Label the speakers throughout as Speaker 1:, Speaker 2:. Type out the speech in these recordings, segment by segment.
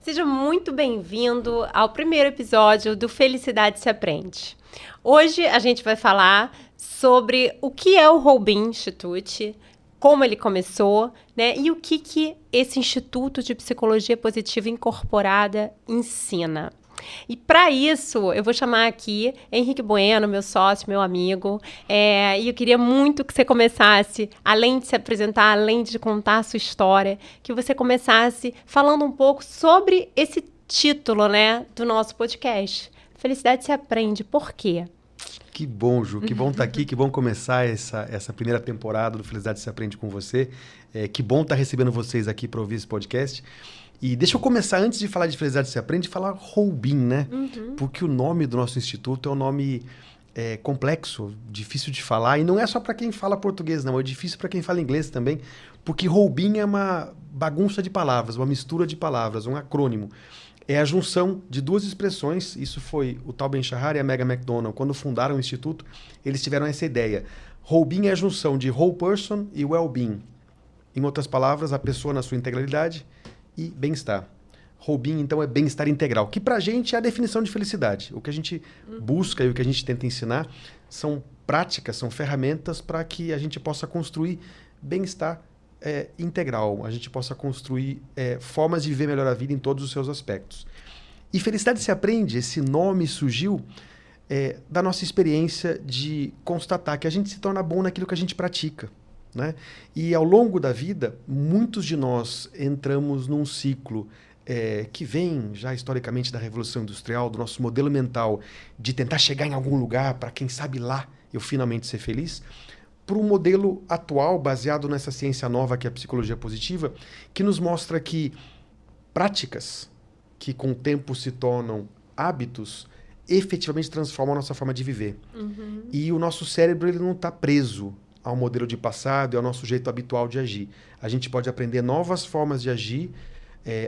Speaker 1: Seja muito bem-vindo ao primeiro episódio do Felicidade se Aprende. Hoje a gente vai falar sobre o que é o Roubin Institute, como ele começou, né? E o que esse Instituto de Psicologia Positiva Incorporada ensina. E para isso, eu vou chamar aqui Henrique Bueno, meu sócio, meu amigo, e eu queria muito que você começasse, além de se apresentar, além de contar a sua história, que você começasse falando um pouco sobre esse título, né, do nosso podcast. Felicidade se aprende. Por quê?
Speaker 2: Que bom, Ju, que bom estar aqui, que bom começar essa primeira temporada do Felicidade se Aprende com você. Que bom estar recebendo vocês aqui para ouvir esse podcast. E deixa eu começar, antes de falar de Felicidade se Aprende, falar Roubin, né? Porque o nome do nosso instituto é um nome complexo, difícil de falar, e não é só para quem fala português, não, é difícil para quem fala inglês também, porque Roubin é uma bagunça de palavras, uma mistura de palavras, um acrônimo. É a junção de duas expressões. Isso foi o Tal Ben-Shahar e a Megan McDonald. Quando fundaram o Instituto, eles tiveram essa ideia. Roubin é a junção de whole person e well-being. Em outras palavras, a pessoa na sua integralidade e bem-estar. Roubin, então, é bem-estar integral, que pra gente é a definição de felicidade. O que a gente busca e o que a gente tenta ensinar são práticas, são ferramentas para que a gente possa construir bem-estar integral, a gente possa construir formas de viver melhor a vida em todos os seus aspectos. E Felicidade se Aprende, esse nome surgiu da nossa experiência de constatar que a gente se torna bom naquilo que a gente pratica, né? E ao longo da vida, muitos de nós entramos num ciclo que vem já historicamente da Revolução Industrial, do nosso modelo mental de tentar chegar em algum lugar para, quem sabe, lá eu finalmente ser feliz, para um modelo atual, baseado nessa ciência nova que é a psicologia positiva, que nos mostra que práticas que com o tempo se tornam hábitos efetivamente transformam a nossa forma de viver. E o nosso cérebro ele não está preso ao modelo de passado e ao nosso jeito habitual de agir. A gente pode aprender novas formas de agir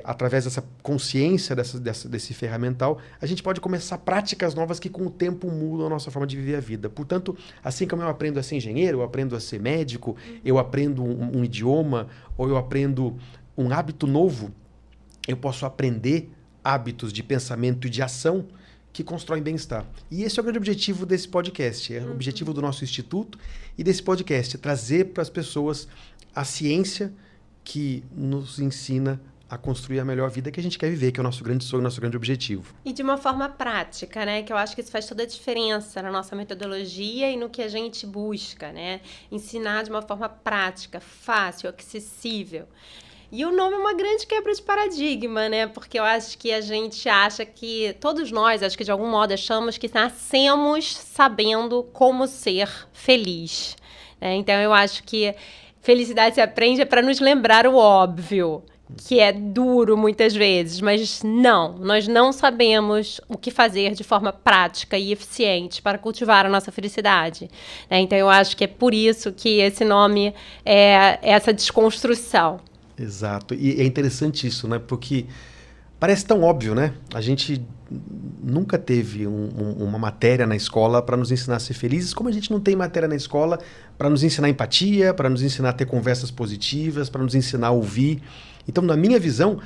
Speaker 2: através dessa consciência desse ferramental. A gente pode começar práticas novas que com o tempo mudam a nossa forma de viver a vida. Portanto, assim como eu aprendo a ser engenheiro, eu aprendo a ser médico, eu aprendo um idioma, ou eu aprendo um hábito novo, eu posso aprender hábitos de pensamento e de ação que constroem bem-estar. E esse é o grande objetivo desse podcast, é o objetivo do nosso instituto e desse podcast, trazer para as pessoas a ciência que nos ensina a construir a melhor vida que a gente quer viver, que é o nosso grande sonho, nosso grande objetivo.
Speaker 1: E de uma forma prática, né? Que eu acho que isso faz toda a diferença na nossa metodologia e no que a gente busca, né? Ensinar de uma forma prática, fácil, acessível. E o nome é uma grande quebra de paradigma, né? Porque eu acho que a gente acha que, todos nós, acho que de algum modo achamos que nascemos sabendo como ser feliz, né? Então eu acho que Felicidade se Aprende para nos lembrar o óbvio, que é duro muitas vezes, mas nós não sabemos o que fazer de forma prática e eficiente para cultivar a nossa felicidade, né? Então eu acho que é por isso que esse nome é essa desconstrução.
Speaker 2: Exato. E é interessante isso, né? Porque parece tão óbvio, né? A gente nunca teve uma matéria na escola para nos ensinar a ser felizes, como a gente não tem matéria na escola para nos ensinar empatia, para nos ensinar a ter conversas positivas, para nos ensinar a ouvir. Então, na minha visão,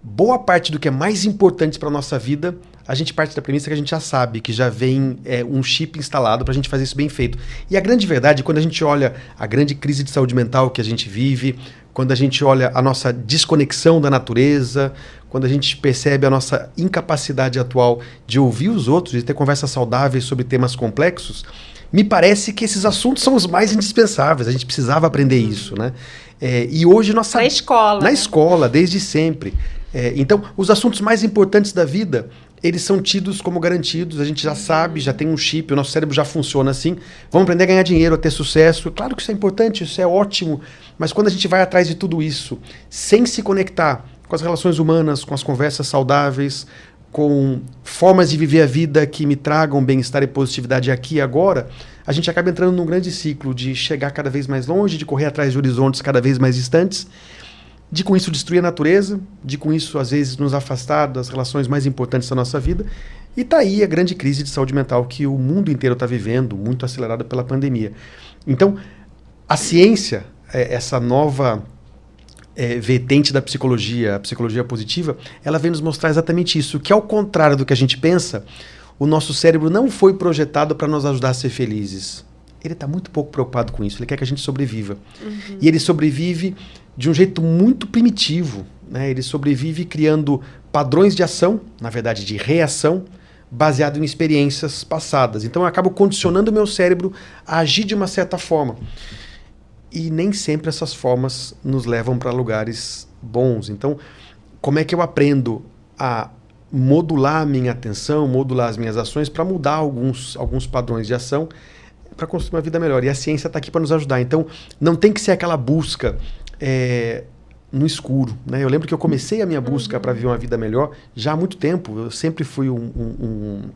Speaker 2: boa parte do que é mais importante para a nossa vida, a gente parte da premissa que a gente já sabe, que já vem um chip instalado para a gente fazer isso bem feito. E a grande verdade, quando a gente olha a grande crise de saúde mental que a gente vive, quando a gente olha a nossa desconexão da natureza, quando a gente percebe a nossa incapacidade atual de ouvir os outros, de ter conversas saudáveis sobre temas complexos, me parece que esses assuntos são os mais indispensáveis. A gente precisava aprender isso, né? E hoje nós sabemos...
Speaker 1: Na escola.
Speaker 2: Na escola, desde sempre. Então, os assuntos mais importantes da vida, eles são tidos como garantidos. A gente já sabe, já tem um chip, o nosso cérebro já funciona assim. Vamos aprender a ganhar dinheiro, a ter sucesso. Claro que isso é importante, isso é ótimo. Mas quando a gente vai atrás de tudo isso, sem se conectar com as relações humanas, com as conversas saudáveis, com formas de viver a vida que me tragam bem-estar e positividade aqui e agora, a gente acaba entrando num grande ciclo de chegar cada vez mais longe, de correr atrás de horizontes cada vez mais distantes, de com isso destruir a natureza, de com isso às vezes nos afastar das relações mais importantes da nossa vida. E está aí a grande crise de saúde mental que o mundo inteiro está vivendo, muito acelerada pela pandemia. Então, a ciência, essa nova vertente da psicologia, a psicologia positiva, ela vem nos mostrar exatamente isso, que ao contrário do que a gente pensa, o nosso cérebro não foi projetado para nos ajudar a ser felizes. Ele está muito pouco preocupado com isso, ele quer que a gente sobreviva. E ele sobrevive de um jeito muito primitivo, né? Ele sobrevive criando padrões de ação, na verdade de reação, baseado em experiências passadas. Então eu acabo condicionando o meu cérebro a agir de uma certa forma. E nem sempre essas formas nos levam para lugares bons. Então, como é que eu aprendo a modular a minha atenção, modular as minhas ações para mudar alguns padrões de ação para construir uma vida melhor? E a ciência está aqui para nos ajudar. Então, não tem que ser aquela busca no escuro, né? Eu lembro que eu comecei a minha busca para viver uma vida melhor já há muito tempo. Eu sempre fui um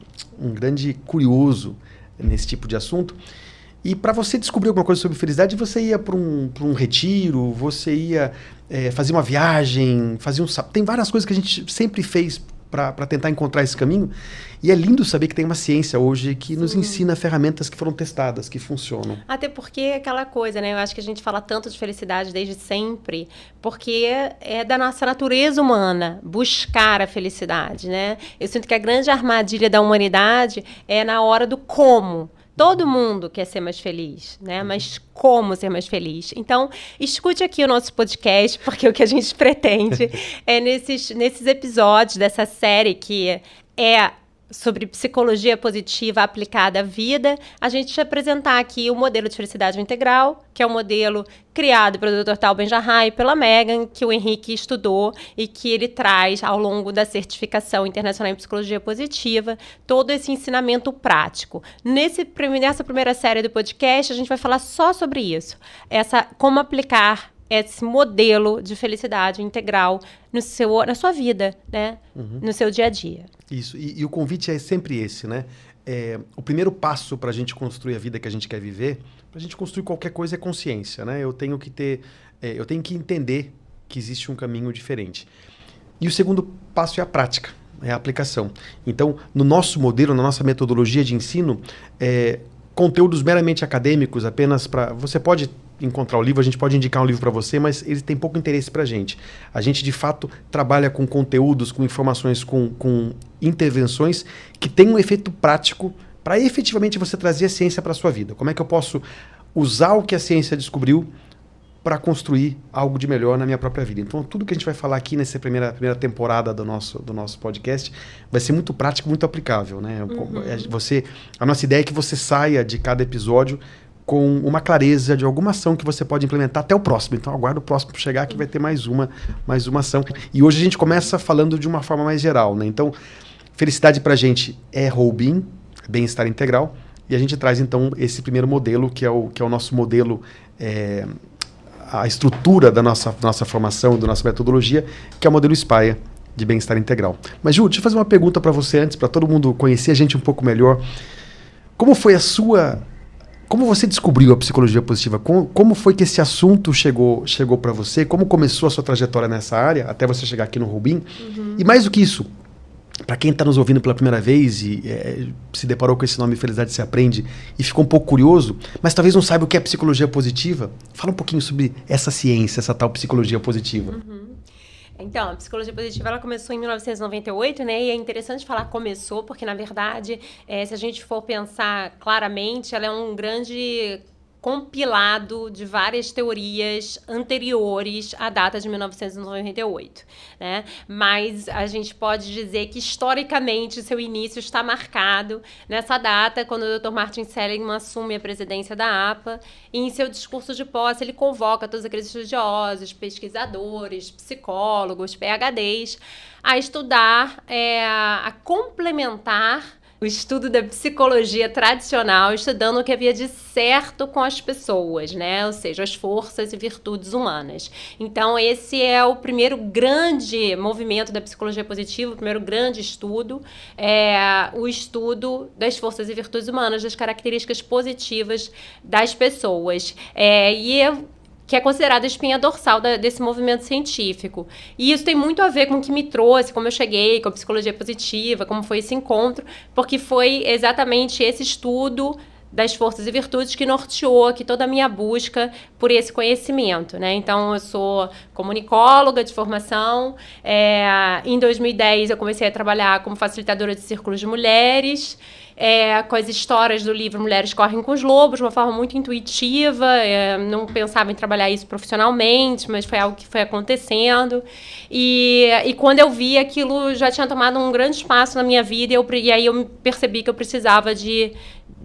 Speaker 2: grande curioso nesse tipo de assunto. E para você descobrir alguma coisa sobre felicidade, você ia para um retiro, você ia fazer uma viagem, tem várias coisas que a gente sempre fez para tentar encontrar esse caminho. E é lindo saber que tem uma ciência hoje que nos ensina ferramentas que foram testadas, que funcionam.
Speaker 1: Até porque é aquela coisa, né? Eu acho que a gente fala tanto de felicidade desde sempre, porque é da nossa natureza humana buscar a felicidade, né? Eu sinto que a grande armadilha da humanidade é na hora do como. Todo mundo quer ser mais feliz, né? Mas como ser mais feliz? Então, escute aqui o nosso podcast, porque o que a gente pretende é nesses episódios dessa série que é sobre psicologia positiva aplicada à vida, a gente te apresentar aqui o modelo de felicidade integral, que é o modelo criado pelo Dr. Tal Ben-Shahar e pela Megan, que o Henrique estudou e que ele traz ao longo da certificação internacional em psicologia positiva, todo esse ensinamento prático. Nessa primeira série do podcast, a gente vai falar só sobre isso, como aplicar esse modelo de felicidade integral na sua vida, né? No seu dia a dia.
Speaker 2: Isso, e o convite é sempre esse, né? O primeiro passo para a gente construir a vida que a gente quer viver, para a gente construir qualquer coisa é consciência, né? Eu tenho que entender que existe um caminho diferente. E o segundo passo é a prática, é a aplicação. Então, no nosso modelo, na nossa metodologia de ensino, conteúdos meramente acadêmicos, apenas para... Você pode encontrar o livro, a gente pode indicar um livro para você, mas ele tem pouco interesse para a gente. A gente, de fato, trabalha com conteúdos, com informações, com intervenções que têm um efeito prático para efetivamente você trazer a ciência para a sua vida. Como é que eu posso usar o que a ciência descobriu para construir algo de melhor na minha própria vida? Então, tudo que a gente vai falar aqui nessa primeira temporada do nosso podcast vai ser muito prático, muito aplicável, né? A nossa ideia é que você saia de cada episódio com uma clareza de alguma ação que você pode implementar até o próximo. Então, aguarda o próximo chegar que vai ter mais uma ação. E hoje a gente começa falando de uma forma mais geral, né? Então, felicidade pra gente é well-being, bem-estar integral, e a gente traz, então, esse primeiro modelo, que é o nosso modelo, a estrutura da nossa formação, da nossa metodologia, que é o modelo SPIRE, de bem-estar integral. Mas, Ju, deixa eu fazer uma pergunta para você antes, para todo mundo conhecer a gente um pouco melhor. Como você descobriu a psicologia positiva? Como foi que esse assunto chegou para você? Como começou a sua trajetória nessa área, até você chegar aqui no Rubim? E mais do que isso, para quem está nos ouvindo pela primeira vez e se deparou com esse nome Felicidade se Aprende e ficou um pouco curioso, mas talvez não saiba o que é psicologia positiva, fala um pouquinho sobre essa ciência, essa tal psicologia positiva.
Speaker 1: Então, a psicologia positiva ela começou em 1998, né? E é interessante falar começou, porque, na verdade, se a gente for pensar claramente, ela é um grande compilado de várias teorias anteriores à data de 1998, né? Mas a gente pode dizer que, historicamente, seu início está marcado nessa data, quando o Dr. Martin Seligman assume a presidência da APA, e em seu discurso de posse ele convoca todos aqueles estudiosos, pesquisadores, psicólogos, PhDs, a estudar, a complementar o estudo da psicologia tradicional, estudando o que havia de certo com as pessoas, né? Ou seja, as forças e virtudes humanas. Então, esse é o primeiro grande movimento da psicologia positiva, o primeiro grande estudo, o estudo das forças e virtudes humanas, das características positivas das pessoas. Que é considerada a espinha dorsal desse movimento científico. E isso tem muito a ver com o que me trouxe, como eu cheguei, com a psicologia positiva, como foi esse encontro, porque foi exatamente esse estudo das forças e virtudes que norteou aqui toda a minha busca por esse conhecimento, né? Então, eu sou comunicóloga de formação. Em 2010, eu comecei a trabalhar como facilitadora de círculos de mulheres, com as histórias do livro Mulheres Correm com os Lobos, de uma forma muito intuitiva. Não pensava em trabalhar isso profissionalmente, mas foi algo que foi acontecendo. E quando eu vi, aquilo já tinha tomado um grande espaço na minha vida, e aí eu percebi que eu precisava de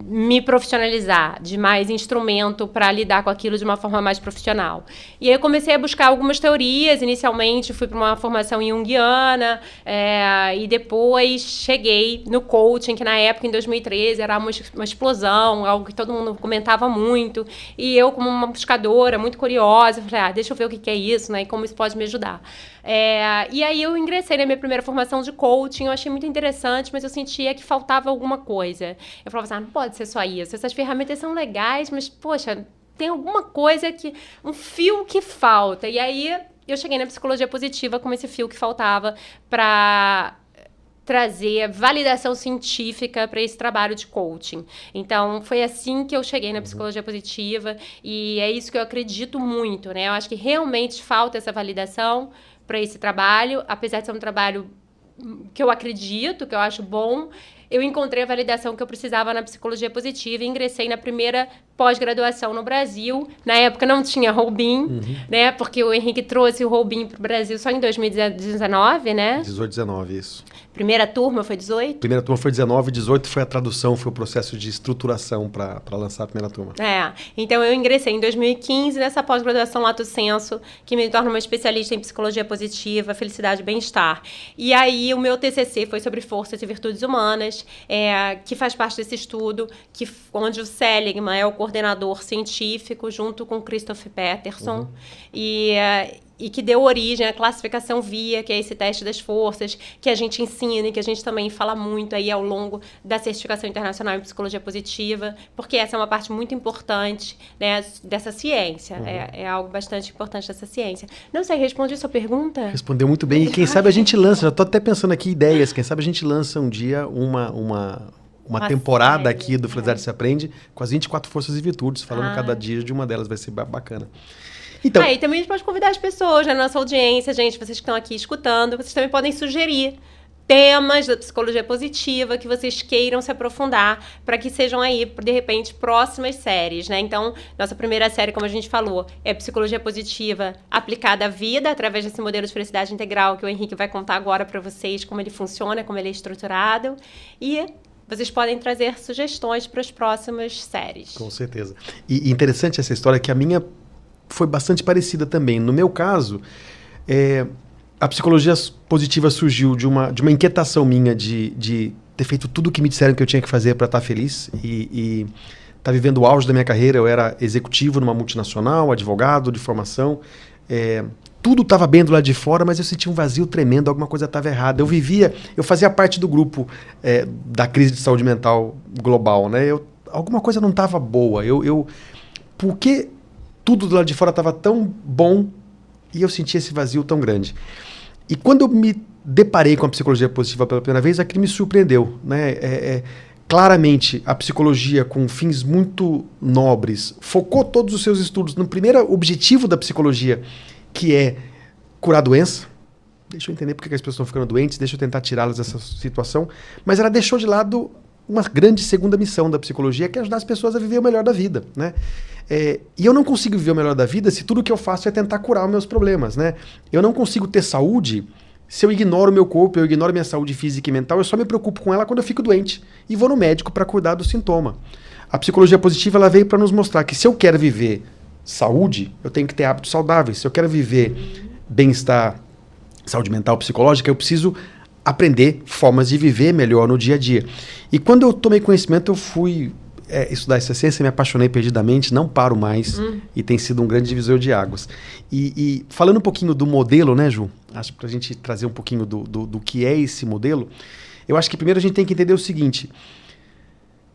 Speaker 1: me profissionalizar, de mais instrumento para lidar com aquilo de uma forma mais profissional. E aí eu comecei a buscar algumas teorias. Inicialmente fui para uma formação junguiana, e depois cheguei no coaching, que na época, em 2013, era uma explosão, algo que todo mundo comentava muito. E eu, como uma buscadora muito curiosa, falei, deixa eu ver o que é isso, né, e como isso pode me ajudar. E aí eu ingressei na minha primeira formação de coaching. Eu achei muito interessante, mas eu sentia que faltava alguma coisa. Eu falava assim, não pode ser só isso. Essas ferramentas são legais, mas, poxa, tem alguma coisa um fio que falta. E aí eu cheguei na psicologia positiva com esse fio que faltava para trazer validação científica para esse trabalho de coaching. Então, foi assim que eu cheguei na psicologia positiva, e é isso que eu acredito muito, né? Eu acho que realmente falta essa validação para esse trabalho, apesar de ser um trabalho que eu acredito, que eu acho bom. Eu encontrei a validação que eu precisava na psicologia positiva e ingressei na primeira pós-graduação no Brasil. Na época não tinha Roubim, né? Porque o Henrique trouxe o Roubim para o Brasil só em 2019, né?
Speaker 2: 18, 19, isso.
Speaker 1: Primeira turma foi 18?
Speaker 2: Primeira turma foi 19, 18 foi a tradução, foi o processo de estruturação para lançar a primeira turma.
Speaker 1: Então eu ingressei em 2015 nessa pós-graduação Lato Senso, que me torna uma especialista em psicologia positiva, felicidade e bem-estar. E aí o meu TCC foi sobre forças e virtudes humanas, que faz parte desse estudo, onde o Seligman é o coordenador científico, junto com Christoph Peterson, e que deu origem à classificação VIA, que é esse teste das forças, que a gente ensina e que a gente também fala muito aí ao longo da certificação internacional em psicologia positiva, porque essa é uma parte muito importante, né, dessa ciência. É algo bastante importante dessa ciência. Não sei, respondi a sua pergunta?
Speaker 2: Respondeu muito bem. E quem sabe a gente lança, já estou até pensando aqui ideias, quem sabe a gente lança um dia uma temporada série aqui do Felicidade Se Aprende com as 24 forças e virtudes, falando cada dia de uma delas, vai ser bacana. Então,
Speaker 1: e também a gente pode convidar as pessoas, né, na nossa audiência, gente, vocês que estão aqui escutando, vocês também podem sugerir temas da psicologia positiva que vocês queiram se aprofundar, para que sejam aí, de repente, próximas séries, né? Então, nossa primeira série, como a gente falou, é psicologia positiva aplicada à vida, através desse modelo de felicidade integral que o Henrique vai contar agora para vocês, como ele funciona, como ele é estruturado. E vocês podem trazer sugestões para as próximas séries.
Speaker 2: Com certeza. E interessante essa história, que a minha foi bastante parecida também. No meu caso, a psicologia positiva surgiu de uma inquietação minha de ter feito tudo o que me disseram que eu tinha que fazer para estar feliz e estar vivendo o auge da minha carreira. Eu era executivo numa multinacional, advogado de formação, tudo estava bem do lado de fora, mas eu sentia um vazio tremendo, alguma coisa estava errada. Eu fazia parte do grupo da crise de saúde mental global, né? Alguma coisa não estava boa. Por que tudo do lado de fora estava tão bom e eu sentia esse vazio tão grande? E quando eu me deparei com a psicologia positiva pela primeira vez, aquilo me surpreendeu, né? Claramente, a psicologia, com fins muito nobres, focou todos os seus estudos no primeiro objetivo da psicologia, que é curar a doença. Deixa eu entender por que as pessoas estão ficando doentes, deixa eu tentar tirá-las dessa situação. Mas ela deixou de lado uma grande segunda missão da psicologia, que é ajudar as pessoas a viver o melhor da vida, né? E eu não consigo viver o melhor da vida se tudo que eu faço é tentar curar os meus problemas, né? Eu não consigo ter saúde se eu ignoro o meu corpo, eu ignoro minha saúde física e mental, eu só me preocupo com ela quando eu fico doente e vou no médico para cuidar do sintoma. A psicologia positiva, ela veio para nos mostrar que se eu quero viver saúde, eu tenho que ter hábitos saudáveis. Se eu quero viver bem-estar, saúde mental, psicológica, eu preciso aprender formas de viver melhor no dia a dia. E quando eu tomei conhecimento, eu fui estudar essa ciência, me apaixonei perdidamente, não paro mais, e tem sido um grande divisor de águas. E falando um pouquinho do modelo, né, Ju? Acho que para a gente trazer um pouquinho do que é esse modelo, eu acho que primeiro a gente tem que entender o seguinte: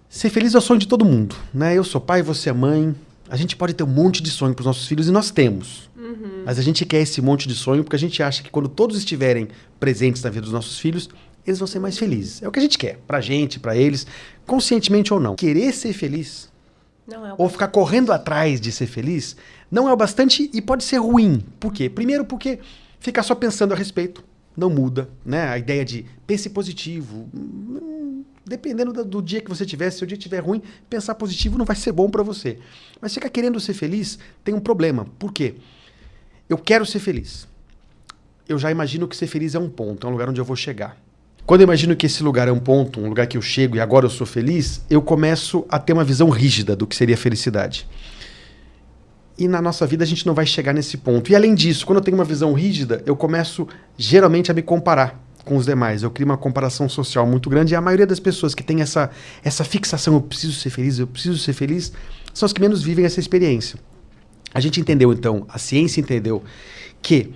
Speaker 2: ser feliz é o sonho de todo mundo, né? Eu sou pai, você é mãe, a gente pode ter um monte de sonho para os nossos filhos, e nós temos. Mas a gente quer esse monte de sonho porque a gente acha que quando todos estiverem presentes na vida dos nossos filhos, eles vão ser mais felizes. É o que a gente quer, pra gente, pra eles, conscientemente ou não. Querer ser feliz,
Speaker 1: Não é o
Speaker 2: ou ficar correndo atrás de ser feliz, não é o bastante e pode ser ruim. Por quê? Primeiro porque ficar só pensando a respeito não muda, né? A ideia de pense positivo, dependendo do dia que você tiver, se o dia estiver ruim, pensar positivo não vai ser bom pra você. Mas ficar querendo ser feliz tem um problema. Por quê? Eu quero ser feliz. Eu já imagino que ser feliz é um ponto, é um lugar onde eu vou chegar. Quando eu imagino que esse lugar é um ponto, um lugar que eu chego e agora eu sou feliz, eu começo a ter uma visão rígida do que seria felicidade. E na nossa vida a gente não vai chegar nesse ponto. E além disso, quando eu tenho uma visão rígida, eu começo geralmente a me comparar com os demais. Eu crio uma comparação social muito grande e a maioria das pessoas que tem essa fixação, eu preciso ser feliz, são as que menos vivem essa experiência. A gente entendeu então, a ciência entendeu que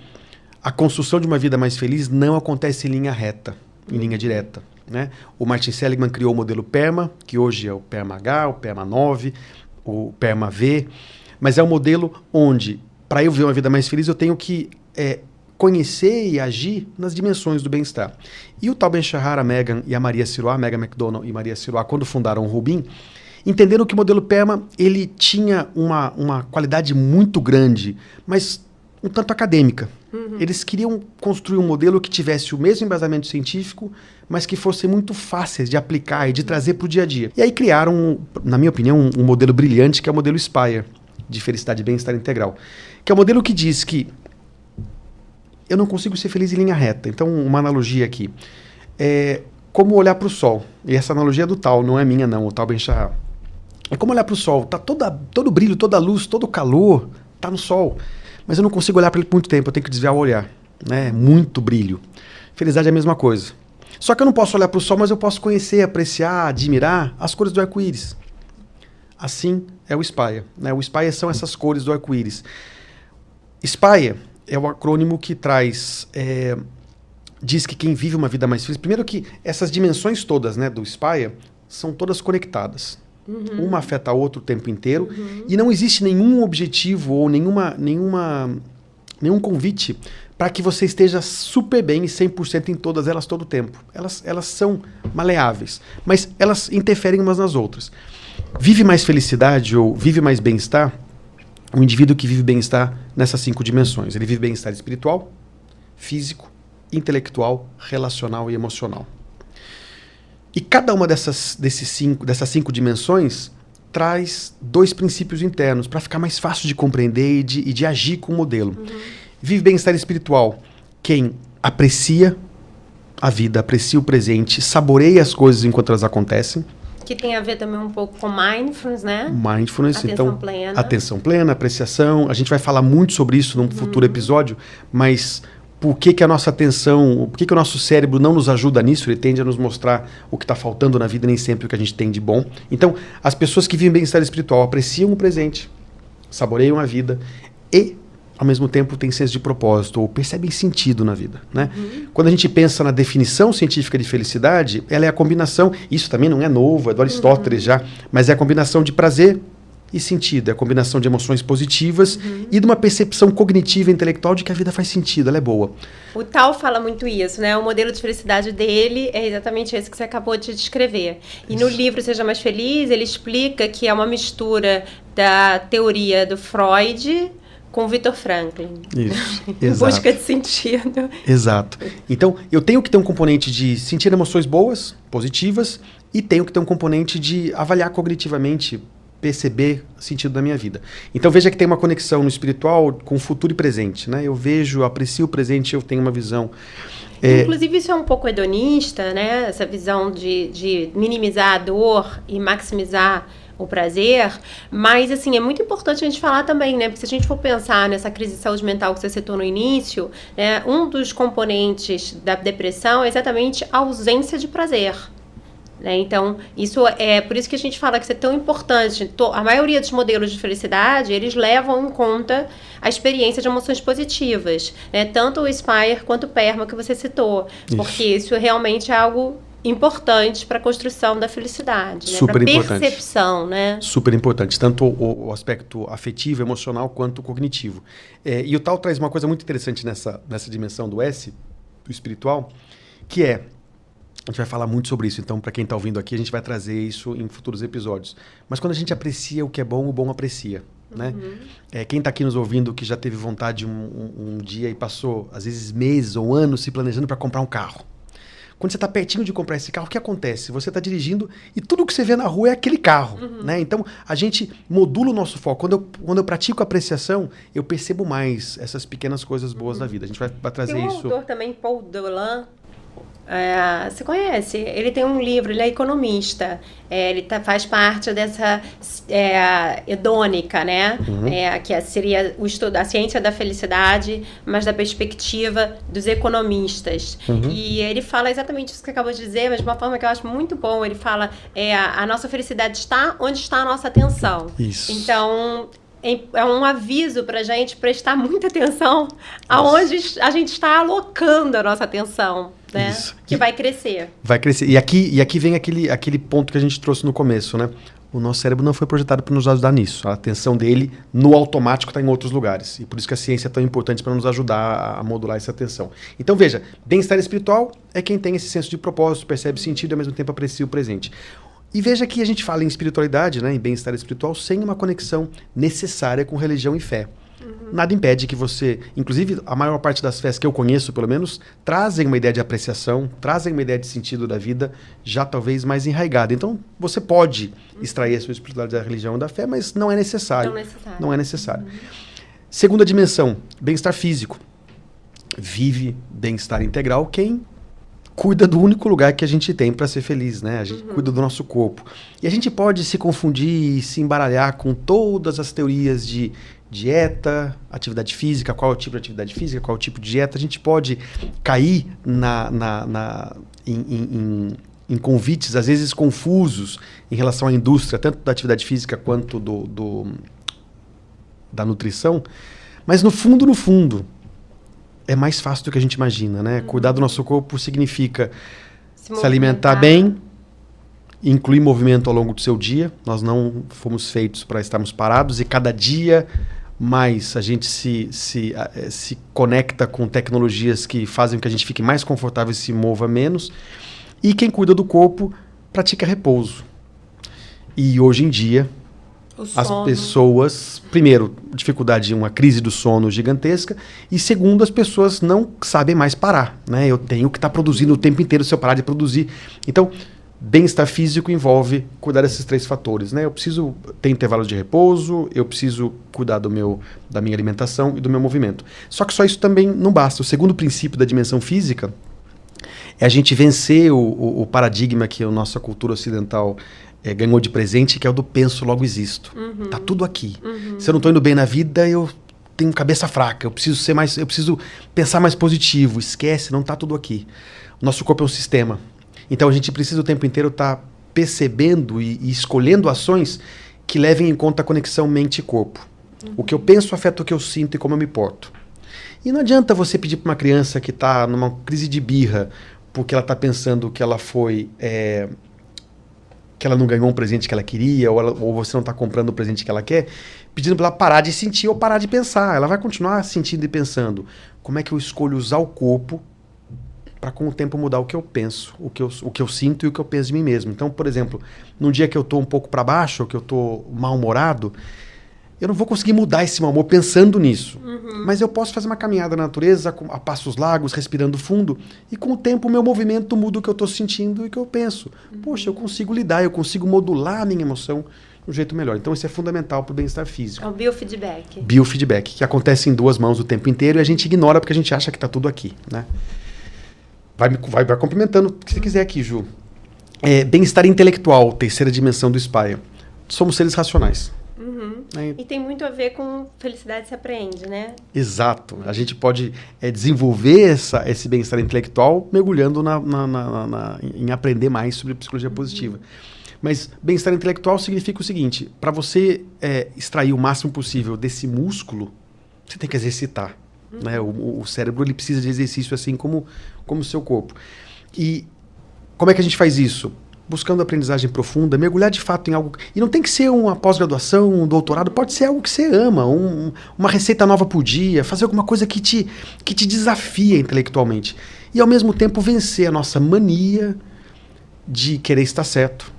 Speaker 2: a construção de uma vida mais feliz não acontece em linha reta, em linha direta, né? O Martin Seligman criou o modelo PERMA, que hoje é o PERMA-H, o PERMA-9, o PERMA-V, mas é um modelo onde, para eu viver uma vida mais feliz, eu tenho que conhecer e agir nas dimensões do bem-estar. E o Tal Ben-Shahar, a Megan e a Maria Sirois, Megan McDonald e Maria Sirois, quando fundaram o Rubin, entenderam que o modelo PERMA ele tinha uma qualidade muito grande, mas um tanto acadêmica. Eles queriam construir um modelo que tivesse o mesmo embasamento científico, mas que fossem muito fáceis de aplicar e de trazer para o dia a dia. E aí criaram, na minha opinião, um modelo brilhante, que é o modelo SPIRE, de felicidade e bem-estar integral, que é o modelo que diz que eu não consigo ser feliz em linha reta. Então, uma analogia aqui. É como olhar para o sol. E essa analogia é do Tal, não é minha não, o Tal Ben-Shahar. É como olhar para o sol. Tá todo o brilho, toda a luz, todo o calor, tá no sol. Mas eu não consigo olhar para ele por muito tempo, eu tenho que desviar o olhar. Né? Muito brilho. Felicidade é a mesma coisa. Só que eu não posso olhar para o sol, mas eu posso conhecer, apreciar, admirar as cores do arco-íris. Assim é o SPIRE. Né? O SPIRE são essas cores do arco-íris. SPIRE é o acrônimo que traz... diz que quem vive uma vida mais feliz... Primeiro que essas dimensões todas, né, do SPIRE são todas conectadas. Uma afeta a outra o tempo inteiro. E não existe nenhum objetivo ou nenhum convite para que você esteja super bem e 100% em todas elas todo o tempo. Elas são maleáveis, mas elas interferem umas nas outras. Vive mais felicidade ou vive mais bem-estar o indivíduo que vive bem-estar nessas 5 dimensões. Ele vive bem-estar espiritual, físico, intelectual, relacional e emocional. E cada uma dessas 5 dimensões traz 2 princípios internos para ficar mais fácil de compreender e de agir com o modelo. Vive bem-estar espiritual quem aprecia a vida, aprecia o presente, saboreia as coisas enquanto elas acontecem.
Speaker 1: Que tem a ver também um pouco com mindfulness, né?
Speaker 2: Mindfulness,
Speaker 1: atenção plena.
Speaker 2: Atenção plena, apreciação. A gente vai falar muito sobre isso num futuro episódio, mas por que a nossa atenção, por que o nosso cérebro não nos ajuda nisso? Ele tende a nos mostrar o que está faltando na vida, nem sempre o que a gente tem de bom. Então, as pessoas que vivem bem-estar espiritual apreciam o presente, saboreiam a vida e, ao mesmo tempo, têm senso de propósito ou percebem sentido na vida. Né? Quando a gente pensa na definição científica de felicidade, ela é a combinação, isso também não é novo, é do Aristóteles já, mas é a combinação de prazer e sentido, é a combinação de emoções positivas e de uma percepção cognitiva e intelectual de que a vida faz sentido, ela é boa.
Speaker 1: O Tal fala muito isso, né? O modelo de felicidade dele é exatamente esse que você acabou de descrever. E no livro Seja Mais Feliz, ele explica que é uma mistura da teoria do Freud com o Viktor Frankl.
Speaker 2: Isso,
Speaker 1: em
Speaker 2: exato.
Speaker 1: busca de sentido.
Speaker 2: Exato. Então, eu tenho que ter um componente de sentir emoções boas, positivas, e tenho que ter um componente de avaliar cognitivamente, perceber o sentido da minha vida. Então veja que tem uma conexão no espiritual com o futuro e presente, né? Eu vejo, aprecio o presente, eu tenho uma visão.
Speaker 1: Inclusive isso é um pouco hedonista, né? Essa visão de minimizar a dor e maximizar o prazer, mas assim, é muito importante a gente falar também, né? Porque se a gente for pensar nessa crise de saúde mental que você citou no início, né? Um dos componentes da depressão é exatamente a ausência de prazer. Né? Então, isso é por isso que a gente fala que isso é tão importante. A maioria dos modelos de felicidade, eles levam em conta a experiência de emoções positivas, né? Tanto o SPIRE quanto o PERMA que você citou, porque isso realmente é algo importante para a construção da felicidade, né? Para a percepção, né?
Speaker 2: Super importante, tanto o aspecto afetivo, emocional, quanto o cognitivo. E o Tal traz uma coisa muito interessante nessa dimensão do S, do espiritual, que é A gente vai falar muito sobre isso, então para quem está ouvindo aqui, a gente vai trazer isso em futuros episódios. Mas quando a gente aprecia o que é bom, o bom aprecia, né? Quem está aqui nos ouvindo que já teve vontade um dia e passou, às vezes, meses ou anos se planejando para comprar um carro. Quando você está pertinho de comprar esse carro, o que acontece? Você está dirigindo e tudo que você vê na rua é aquele carro, né? Então, a gente modula o nosso foco. Quando eu pratico apreciação, eu percebo mais essas pequenas coisas boas da vida. A gente vai trazer
Speaker 1: Tem um
Speaker 2: isso.
Speaker 1: autor também, Paul Dolan. Você conhece? Ele tem um livro, ele é economista. Ele faz parte dessa hedônica, né? Que seria o estudo, a ciência da felicidade, mas da perspectiva dos economistas. E ele fala exatamente isso que você acabou de dizer, mas de uma forma que eu acho muito bom. Ele fala, a nossa felicidade está onde está a nossa atenção.
Speaker 2: Isso.
Speaker 1: Então, é um aviso para a gente prestar muita atenção aonde a gente está alocando a nossa atenção, né?
Speaker 2: Isso.
Speaker 1: Que vai crescer.
Speaker 2: Vai crescer. E aqui vem aquele ponto que a gente trouxe no começo, né? O nosso cérebro não foi projetado para nos ajudar nisso. A atenção dele, no automático, está em outros lugares. E por isso que a ciência é tão importante para nos ajudar a modular essa atenção. Então, veja, bem-estar espiritual é quem tem esse senso de propósito, percebe sentido e, ao mesmo tempo, aprecia o presente. E veja que a gente fala em espiritualidade, né, em bem-estar espiritual, sem uma conexão necessária com religião e fé. Nada impede que você... Inclusive, a maior parte das fés que eu conheço, pelo menos, trazem uma ideia de apreciação, trazem uma ideia de sentido da vida, já talvez mais enraigada. Então, você pode extrair a sua espiritualidade da religião e da fé, mas não é necessário. Não é necessário. Segunda dimensão, bem-estar físico. Vive bem-estar integral quem cuida do único lugar que a gente tem para ser feliz, né? A gente cuida do nosso corpo. E a gente pode se confundir e se embaralhar com todas as teorias de dieta, atividade física, qual é o tipo de atividade física, qual é o tipo de dieta. A gente pode cair em convites, às vezes confusos, em relação à indústria, tanto da atividade física quanto da nutrição. Mas no fundo, é mais fácil do que a gente imagina, né? Cuidar do nosso corpo significa se alimentar bem, incluir movimento ao longo do seu dia. Nós não fomos feitos para estarmos parados e cada dia mais a gente se conecta com tecnologias que fazem com que a gente fique mais confortável e se mova menos. E quem cuida do corpo pratica repouso. E hoje em dia, as pessoas, primeiro, dificuldade, uma crise do sono gigantesca, e segundo, as pessoas não sabem mais parar, né? Eu tenho que estar produzindo o tempo inteiro se eu parar de produzir. Então, bem-estar físico envolve cuidar desses três fatores, né? Eu preciso ter intervalos de repouso, eu preciso cuidar da minha alimentação e do meu movimento. Só que só isso também não basta. O segundo princípio da dimensão física é a gente vencer o paradigma que a nossa cultura ocidental ganhou de presente, que é o do penso, logo existo. Tá tudo aqui. Se eu não tô indo bem na vida, eu tenho cabeça fraca, eu preciso pensar mais positivo. Esquece, não tá tudo aqui. O nosso corpo é um sistema. Então a gente precisa o tempo inteiro estar percebendo e escolhendo ações que levem em conta a conexão mente e corpo. O que eu penso afeta o que eu sinto e como eu me porto. E não adianta você pedir para uma criança que está numa crise de birra porque ela está pensando que ela foi... que ela não ganhou um presente que ela queria, ou você não está comprando o presente que ela quer, pedindo para ela parar de sentir ou parar de pensar. Ela vai continuar sentindo e pensando. Como é que eu escolho usar o corpo para com o tempo mudar o que eu penso, o que eu sinto e o que eu penso de mim mesmo? Então, por exemplo, num dia que eu estou um pouco para baixo, ou que eu estou mal-humorado, eu não vou conseguir mudar esse mau humor pensando nisso. Mas eu posso fazer uma caminhada na natureza, a passos largos, respirando fundo, e com o tempo o meu movimento muda o que eu estou sentindo e o que eu penso. Poxa, eu consigo lidar, eu consigo modular a minha emoção de um jeito melhor. Então isso é fundamental para o bem-estar físico.
Speaker 1: É o biofeedback.
Speaker 2: Biofeedback, que acontece em duas mãos o tempo inteiro e a gente ignora porque a gente acha que está tudo aqui, né? Vai complementando o que você quiser aqui, Ju. Bem-estar intelectual, terceira dimensão do Spire. Somos seres racionais.
Speaker 1: E tem muito a ver com felicidade se aprende, né?
Speaker 2: Exato. A gente pode desenvolver esse bem-estar intelectual mergulhando em aprender mais sobre psicologia positiva. Mas bem-estar intelectual significa o seguinte: para você extrair o máximo possível desse músculo, você tem que exercitar. Né? O cérebro ele precisa de exercício assim como o seu corpo. E como é que a gente faz isso? Buscando aprendizagem profunda, mergulhar de fato em algo... E não tem que ser uma pós-graduação, um doutorado, pode ser algo que você ama, uma receita nova por dia, fazer alguma coisa que te desafia intelectualmente. E ao mesmo tempo vencer a nossa mania de querer estar certo,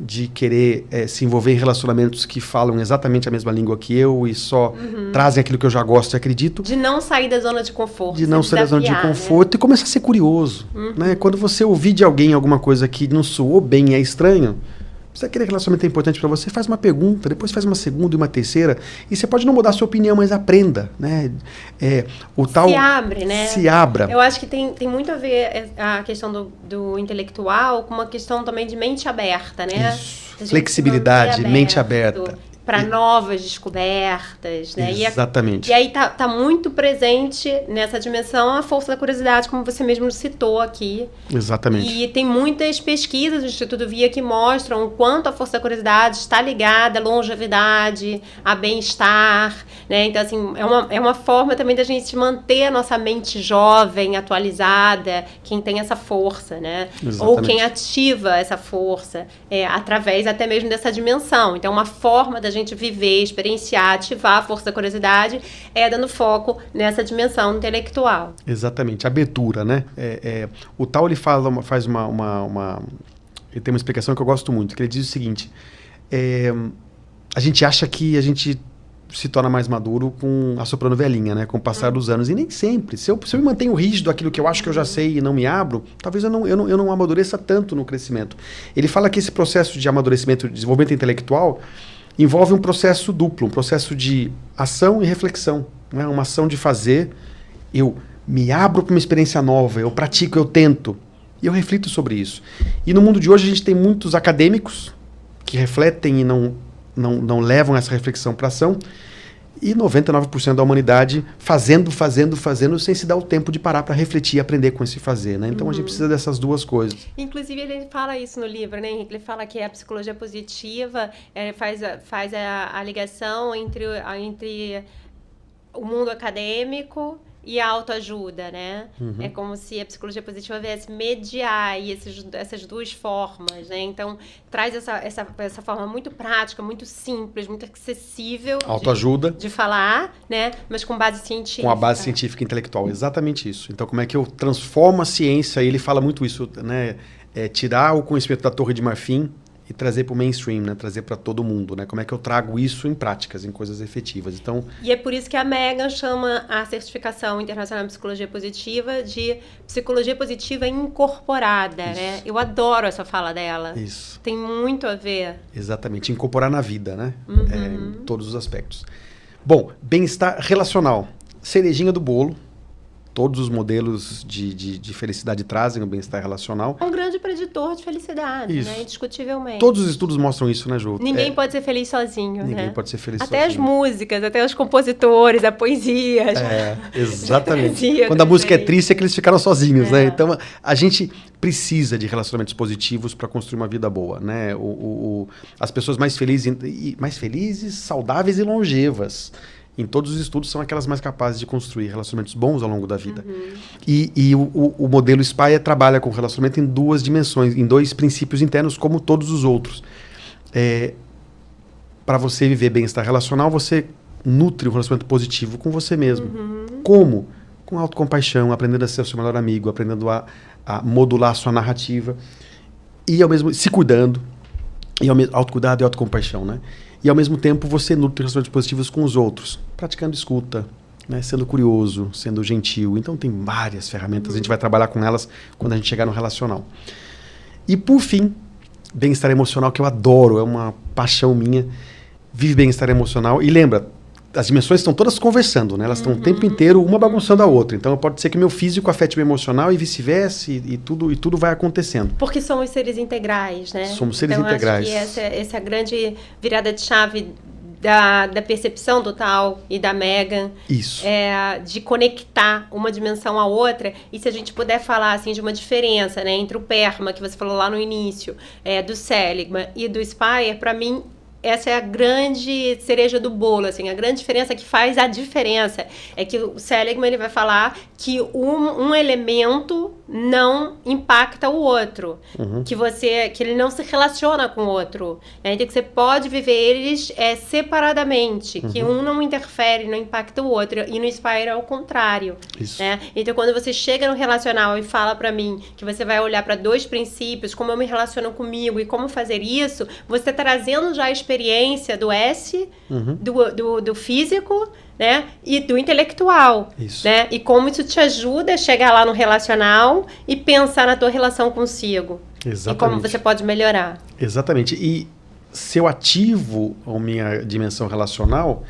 Speaker 2: de querer se envolver em relacionamentos que falam exatamente a mesma língua que eu e só trazem aquilo que eu já gosto e acredito.
Speaker 1: De não sair da zona de conforto.
Speaker 2: De não sair da zona de conforto, né? E começar a ser curioso. Né? Quando você ouvir de alguém alguma coisa que não soou bem e é estranho, se aquele relacionamento é importante para você, faz uma pergunta, depois faz uma segunda e uma terceira, e você pode não mudar a sua opinião, mas aprenda, né?
Speaker 1: Se abre, né?
Speaker 2: Se abra.
Speaker 1: Eu acho que tem muito a ver a questão do intelectual com uma questão também de mente aberta, né?
Speaker 2: Isso. Flexibilidade, mente aberta.
Speaker 1: Para novas descobertas, né?
Speaker 2: Exatamente.
Speaker 1: E aí tá muito presente nessa dimensão a força da curiosidade, como você mesmo citou aqui.
Speaker 2: Exatamente.
Speaker 1: E tem muitas pesquisas do Instituto Via que mostram o quanto a força da curiosidade está ligada à longevidade, a bem-estar, né? Então, assim, é uma forma também da gente manter a nossa mente jovem, atualizada, quem tem essa força, né?
Speaker 2: Exatamente.
Speaker 1: Ou quem ativa essa força, através até mesmo dessa dimensão. Então, uma forma da gente viver, experienciar, ativar a força da curiosidade dando foco nessa dimensão intelectual.
Speaker 2: Exatamente, abertura, né? O Tao, ele faz ele tem uma explicação que eu gosto muito, que ele diz o seguinte, a gente acha que a gente se torna mais maduro assoprando velhinha, né? Com o passar dos anos, e nem sempre. Se eu me mantenho rígido aquilo que eu acho que eu já sei e não me abro, talvez eu não amadureça tanto no crescimento. Ele fala que esse processo de amadurecimento, de desenvolvimento intelectual, envolve um processo duplo, um processo de ação e reflexão. Né? Uma ação de fazer, eu me abro para uma experiência nova, eu pratico, eu tento, e eu reflito sobre isso. E no mundo de hoje a gente tem muitos acadêmicos que refletem e não levam essa reflexão para ação, e 99% da humanidade fazendo, sem se dar o tempo de parar para refletir e aprender com esse fazer, né? Então a gente precisa dessas duas coisas.
Speaker 1: Inclusive ele fala isso no livro, né, Henrique? Ele fala que a psicologia positiva faz a ligação entre o mundo acadêmico e a autoajuda, né? É como se a psicologia positiva viesse mediar aí essas duas formas, né? Então, traz essa forma muito prática, muito simples, muito acessível
Speaker 2: autoajuda
Speaker 1: de falar, né? Mas com base científica.
Speaker 2: Com a base científica e intelectual, exatamente isso. Então, como é que eu transformo a ciência? Ele fala muito isso, né? Tirar o conhecimento da Torre de Marfim e trazer para o mainstream, né? Trazer para todo mundo, né? Como é que eu trago isso em práticas, em coisas efetivas? Então,
Speaker 1: e é por isso que a Megan chama a certificação internacional de psicologia positiva de psicologia positiva incorporada, isso, né? Eu adoro essa fala dela.
Speaker 2: Isso.
Speaker 1: Tem muito a ver.
Speaker 2: Exatamente, incorporar na vida, né? Em todos os aspectos. Bom, bem-estar relacional, cerejinha do bolo. Todos os modelos de felicidade trazem o bem-estar relacional.
Speaker 1: É um grande preditor de felicidade,
Speaker 2: isso,
Speaker 1: né? Indiscutivelmente.
Speaker 2: Todos os estudos mostram isso, né, Ju?
Speaker 1: Ninguém pode ser feliz sozinho,
Speaker 2: Ninguém
Speaker 1: né?
Speaker 2: pode ser feliz
Speaker 1: até
Speaker 2: sozinho.
Speaker 1: Até as músicas, até os compositores, a poesia.
Speaker 2: Exatamente. Quando a música é triste é que eles ficaram sozinhos, né? Então, a gente precisa de relacionamentos positivos para construir uma vida boa, né? As pessoas mais felizes, saudáveis e longevas, em todos os estudos, são aquelas mais capazes de construir relacionamentos bons ao longo da vida. E o modelo Spire trabalha com relacionamento em duas dimensões, em dois princípios internos, como todos os outros. Para você viver bem-estar relacional, você nutre um relacionamento positivo com você mesmo. Como? Com autocompaixão, aprendendo a ser o seu melhor amigo, aprendendo a modular a sua narrativa, e ao mesmo se cuidando, e autocuidado e autocompaixão, né? E ao mesmo tempo você nutre relacionamentos positivos com os outros, praticando escuta, né? Sendo curioso, sendo gentil. Então tem várias ferramentas, a gente vai trabalhar com elas quando a gente chegar no relacional. E por fim, bem-estar emocional, que eu adoro, é uma paixão minha. Vive bem-estar emocional e lembra, as dimensões estão todas conversando, né? Elas estão o tempo inteiro uma bagunçando a outra. Então pode ser que meu físico afete meu emocional e vice-versa, e tudo vai acontecendo.
Speaker 1: Porque somos seres integrais, né?
Speaker 2: Somos seres integrais.
Speaker 1: Acho que essa é a grande virada de chave da percepção do Tao e da Megan.
Speaker 2: Isso.
Speaker 1: De conectar uma dimensão à outra. E se a gente puder falar assim, de uma diferença, né, entre o PERMA, que você falou lá no início, do Seligman e do Spire, para mim, essa é a grande cereja do bolo, assim, a grande diferença que faz a diferença é que o Seligman ele vai falar que um elemento não impacta o outro, que ele não se relaciona com o outro, né? Então que você pode viver eles separadamente, que um não interfere, não impacta o outro, e no Inspire é o contrário, né? Então quando você chega no relacional e fala pra mim que você vai olhar para 2 princípios, como eu me relaciono comigo e como fazer isso, você está trazendo já a experiência do S, do físico, né? E do intelectual, né? E como isso te ajuda a chegar lá no relacional e pensar na tua relação consigo. Exatamente. E como você pode melhorar.
Speaker 2: Exatamente. E se eu ativo a minha dimensão relacional,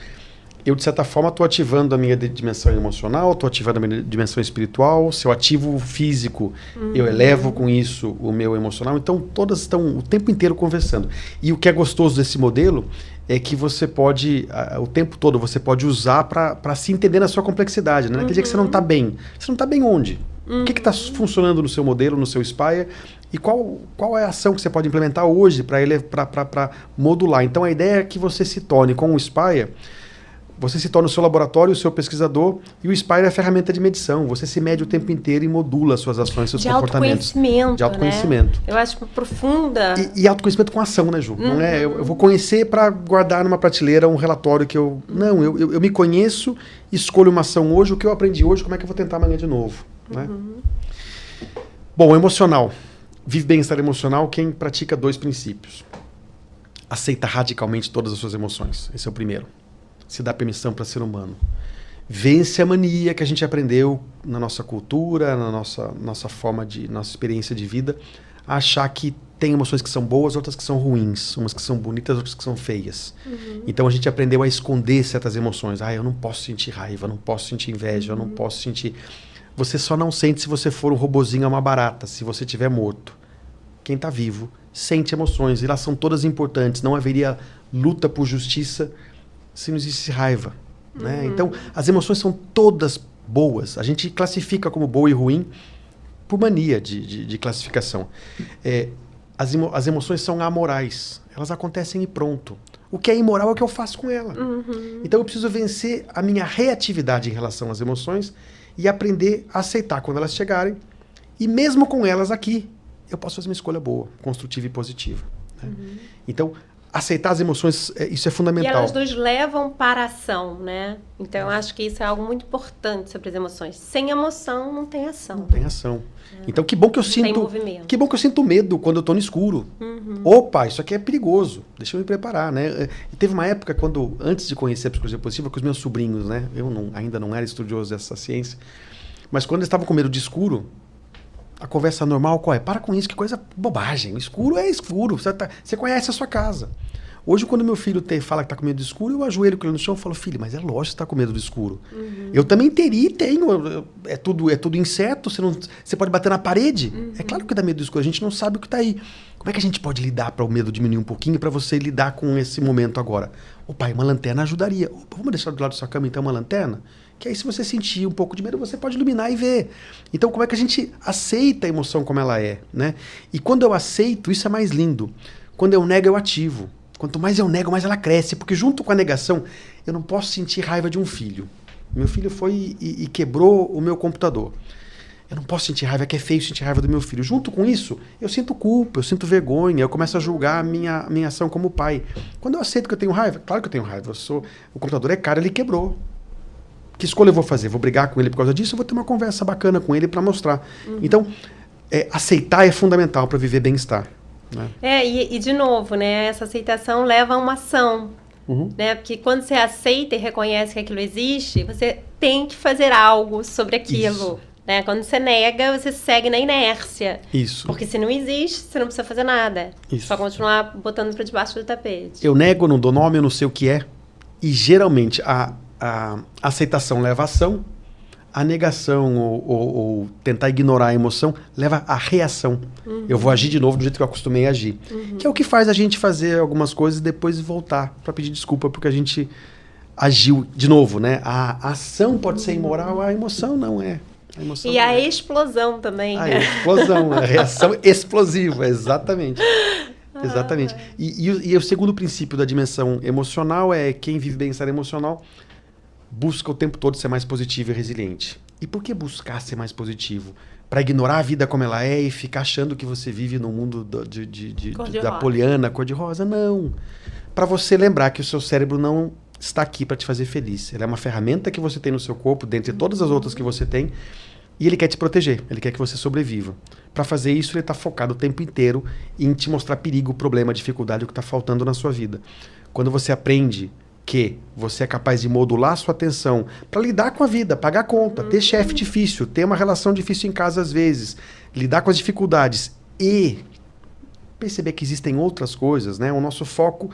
Speaker 2: eu, de certa forma, estou ativando a minha dimensão emocional, estou ativando a minha dimensão espiritual. Se eu ativo o físico, eu elevo com isso o meu emocional. Então, todas estão o tempo inteiro conversando. E o que é gostoso desse modelo é que você pode, o tempo todo, você pode usar para se entender na sua complexidade. Né? Naquele dia que você não está bem. Você não está bem onde? O que está funcionando no seu modelo, no seu Spire? E qual é a ação que você pode implementar hoje para modular? Então, a ideia é que você se torne, com o Spire, você se torna o seu laboratório, o seu pesquisador, e o Spire é a ferramenta de medição. Você se mede o tempo inteiro e modula suas ações, seus comportamentos.
Speaker 1: De autoconhecimento. Né? Eu acho profunda.
Speaker 2: E autoconhecimento com ação, né, Ju? Não é, eu vou conhecer para guardar numa prateleira um relatório que eu... Não, eu me conheço, escolho uma ação hoje, o que eu aprendi hoje, como é que eu vou tentar amanhã de novo. Né? Bom, emocional. Vive bem-estar emocional quem pratica 2 princípios. Aceita radicalmente todas as suas emoções. Esse é o primeiro. Se dá permissão para ser humano. Vence a mania que a gente aprendeu na nossa cultura, na nossa forma nossa experiência de vida, a achar que tem emoções que são boas, outras que são ruins, umas que são bonitas, outras que são feias. Então a gente aprendeu a esconder certas emoções. Eu não posso sentir raiva, eu não posso sentir inveja, eu não posso sentir... Você só não sente se você for um robozinho ou uma barata, se você estiver morto. Quem está vivo sente emoções, e elas são todas importantes. Não haveria luta por justiça se não existisse raiva. Né? Então, as emoções são todas boas. A gente classifica como boa e ruim por mania de classificação. As emoções são amorais. Elas acontecem e pronto. O que é imoral é o que eu faço com ela. Então, eu preciso vencer a minha reatividade em relação às emoções e aprender a aceitar quando elas chegarem. E mesmo com elas aqui, eu posso fazer uma escolha boa, construtiva e positiva. Né? Então, aceitar as emoções, isso é fundamental.
Speaker 1: E elas nos levam para a ação, né? Então, eu acho que isso é algo muito importante sobre as emoções. Sem emoção, não tem ação.
Speaker 2: Não tem ação. Então, que bom que eu sinto medo quando eu estou no escuro. Opa, isso aqui é perigoso. Deixa eu me preparar, né? E teve uma época, antes de conhecer a psicologia positiva, com os meus sobrinhos, né? Eu ainda não era estudioso dessa ciência, mas quando eles estavam com medo de escuro, a conversa normal qual é? Para com isso, que coisa bobagem. O escuro é escuro. Você conhece a sua casa. Hoje, quando meu filho fala que está com medo do escuro, eu ajoelho com ele no chão e falo, filho, mas é lógico que você está com medo do escuro. Eu também teria e tenho. É tudo incerto, você pode bater na parede. É claro que dá medo do escuro, a gente não sabe o que está aí. Como é que a gente pode lidar para o medo diminuir um pouquinho para você lidar com esse momento agora? Pai, uma lanterna ajudaria. Vamos deixar do lado da sua cama, então, uma lanterna? Que aí, se você sentir um pouco de medo, você pode iluminar e ver. Então, como é que a gente aceita a emoção como ela é? Né? E quando eu aceito, isso é mais lindo. Quando eu nego, eu ativo. Quanto mais eu nego, mais ela cresce. Porque junto com a negação, eu não posso sentir raiva de um filho. Meu filho foi e quebrou o meu computador. Eu não posso sentir raiva, que é feio sentir raiva do meu filho. Junto com isso, eu sinto culpa, eu sinto vergonha, eu começo a julgar a minha ação como pai. Quando eu aceito que eu tenho raiva, claro que eu tenho raiva. O computador é caro, ele quebrou. Que escolha eu vou fazer? Vou brigar com ele por causa disso? Eu vou ter uma conversa bacana com ele para mostrar. Então, aceitar é fundamental para viver bem-estar. Né?
Speaker 1: E de novo, né? Essa aceitação leva a uma ação. Né? Porque quando você aceita e reconhece que aquilo existe, você tem que fazer algo sobre aquilo. Isso. Né? Quando você nega, você segue na inércia.
Speaker 2: Isso.
Speaker 1: Porque se não existe, você não precisa fazer nada.
Speaker 2: Isso.
Speaker 1: Só continuar botando para debaixo do tapete.
Speaker 2: Eu nego, eu não dou nome, eu não sei o que é. E geralmente a aceitação leva a ação, a negação ou tentar ignorar a emoção leva à reação. Eu vou agir de novo do jeito que eu acostumei a agir. Que é o que faz a gente fazer algumas coisas e depois voltar para pedir desculpa porque a gente agiu de novo, né? A ação pode ser imoral, a emoção não é.
Speaker 1: E a explosão também.
Speaker 2: A explosão, a reação explosiva, exatamente. Exatamente. E o segundo princípio da dimensão emocional é quem vive bem-estar emocional busca o tempo todo ser mais positivo e resiliente. E por que buscar ser mais positivo? Para ignorar a vida como ela é e ficar achando que você vive no mundo da poliana, cor-de-rosa? Não. Para você lembrar que o seu cérebro não está aqui para te fazer feliz. Ele é uma ferramenta que você tem no seu corpo, dentre todas as outras que você tem, e ele quer te proteger, ele quer que você sobreviva. Para fazer isso, ele está focado o tempo inteiro em te mostrar perigo, problema, dificuldade, o que está faltando na sua vida. Quando você aprende que você é capaz de modular sua atenção para lidar com a vida, pagar conta, ter chefe difícil, ter uma relação difícil em casa às vezes, lidar com as dificuldades e perceber que existem outras coisas, né? O nosso foco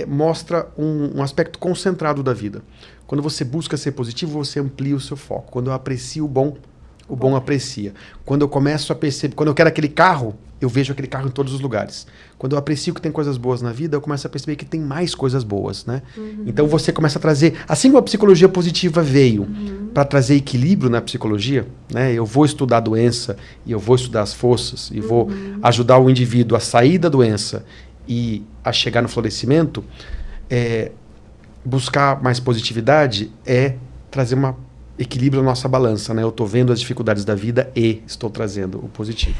Speaker 2: mostra um aspecto concentrado da vida. Quando você busca ser positivo, você amplia o seu foco. Quando eu aprecio o bom aprecia. Quando eu começo a perceber, quando eu quero aquele carro, eu vejo aquele carro em todos os lugares. Quando eu aprecio que tem coisas boas na vida, eu começo a perceber que tem mais coisas boas, né? Então você começa a trazer, assim como a psicologia positiva veio para trazer equilíbrio na psicologia, né? Eu vou estudar a doença e eu vou estudar as forças e vou ajudar o indivíduo a sair da doença e a chegar no florescimento. Buscar mais positividade é trazer equilíbrio na nossa balança, né? Eu estou vendo as dificuldades da vida e estou trazendo o positivo.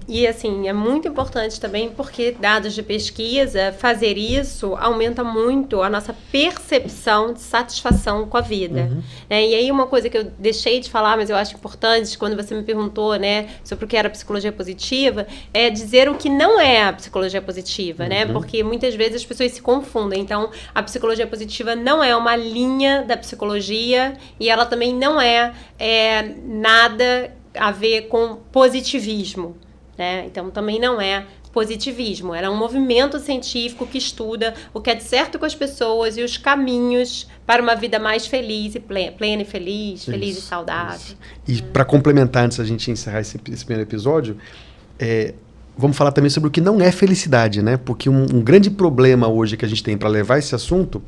Speaker 1: E assim, é muito importante também porque dados de pesquisa, fazer isso aumenta muito a nossa percepção de satisfação com a vida. Né? E aí uma coisa que eu deixei de falar, mas eu acho importante, quando você me perguntou, né, sobre o que era psicologia positiva, é dizer o que não é a psicologia positiva, né? Porque muitas vezes as pessoas se confundem. Então, a psicologia positiva não é uma linha da psicologia e ela também não é nada a ver com positivismo, né? Então, também não é positivismo. Era um movimento científico que estuda o que é de certo com as pessoas e os caminhos para uma vida mais feliz e plena e feliz e saudável.
Speaker 2: Isso. E para complementar, antes da gente encerrar esse primeiro episódio, vamos falar também sobre o que não é felicidade, né? Porque um grande problema hoje que a gente tem para levar esse assunto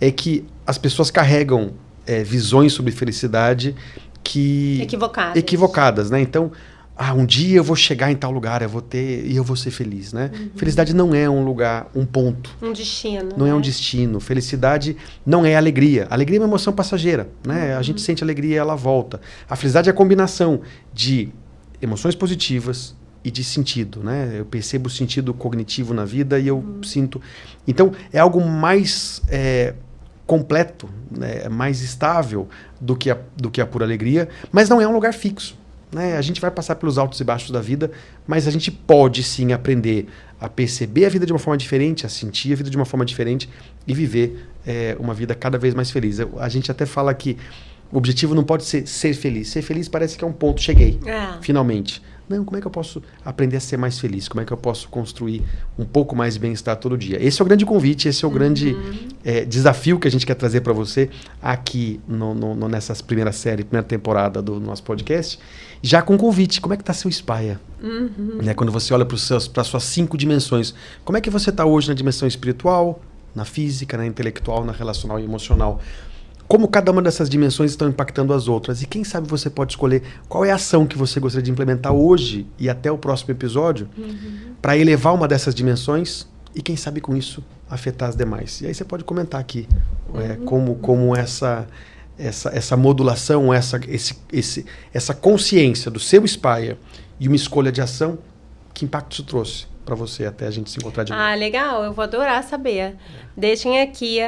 Speaker 2: é que as pessoas carregam visões sobre felicidade equivocadas, né? Então, um dia eu vou chegar em tal lugar, eu vou ser feliz, né? Felicidade não é um lugar, um ponto.
Speaker 1: Um destino.
Speaker 2: Não é um destino. Felicidade não é alegria. Alegria é uma emoção passageira, né? A gente sente alegria e ela volta. A felicidade é a combinação de emoções positivas e de sentido, né? Eu percebo o sentido cognitivo na vida e eu sinto... Então, é algo mais... completo, né, mais estável do que a pura alegria, mas não é um lugar fixo, né? A gente vai passar pelos altos e baixos da vida, mas a gente pode sim aprender a perceber a vida de uma forma diferente, a sentir a vida de uma forma diferente e viver uma vida cada vez mais feliz. A gente até fala que o objetivo não pode ser feliz. Ser feliz parece que é um ponto, cheguei, finalmente. Não, como é que eu posso aprender a ser mais feliz? Como é que eu posso construir um pouco mais de bem-estar todo dia? Esse é o grande convite, esse é o grande desafio que a gente quer trazer para você aqui nessa primeira temporada do nosso podcast. Já com convite, como é que está seu Spire? Né? Quando você olha para as suas 5 dimensões, como é que você está hoje na dimensão espiritual, na física, na intelectual, na relacional e emocional? Como cada uma dessas dimensões estão impactando as outras. E quem sabe você pode escolher qual é a ação que você gostaria de implementar hoje e até o próximo episódio para elevar uma dessas dimensões e quem sabe com isso afetar as demais. E aí você pode comentar aqui como essa modulação, essa consciência do seu Spire e uma escolha de ação, que impacto isso trouxe para você até a gente se encontrar de novo.
Speaker 1: Legal. Eu vou adorar saber. Deixem aqui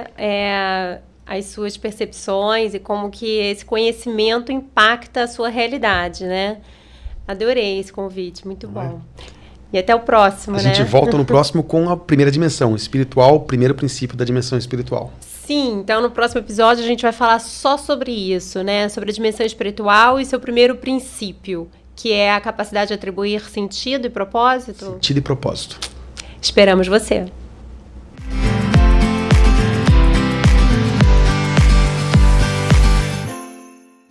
Speaker 1: as suas percepções e como que esse conhecimento impacta a sua realidade, né? Adorei esse convite, muito bom. E até o próximo, né?
Speaker 2: A gente volta no próximo com a primeira dimensão, espiritual, o primeiro princípio da dimensão espiritual.
Speaker 1: Sim, então no próximo episódio a gente vai falar só sobre isso, né? Sobre a dimensão espiritual e seu primeiro princípio, que é a capacidade de atribuir sentido e propósito.
Speaker 2: Sentido e propósito.
Speaker 1: Esperamos você.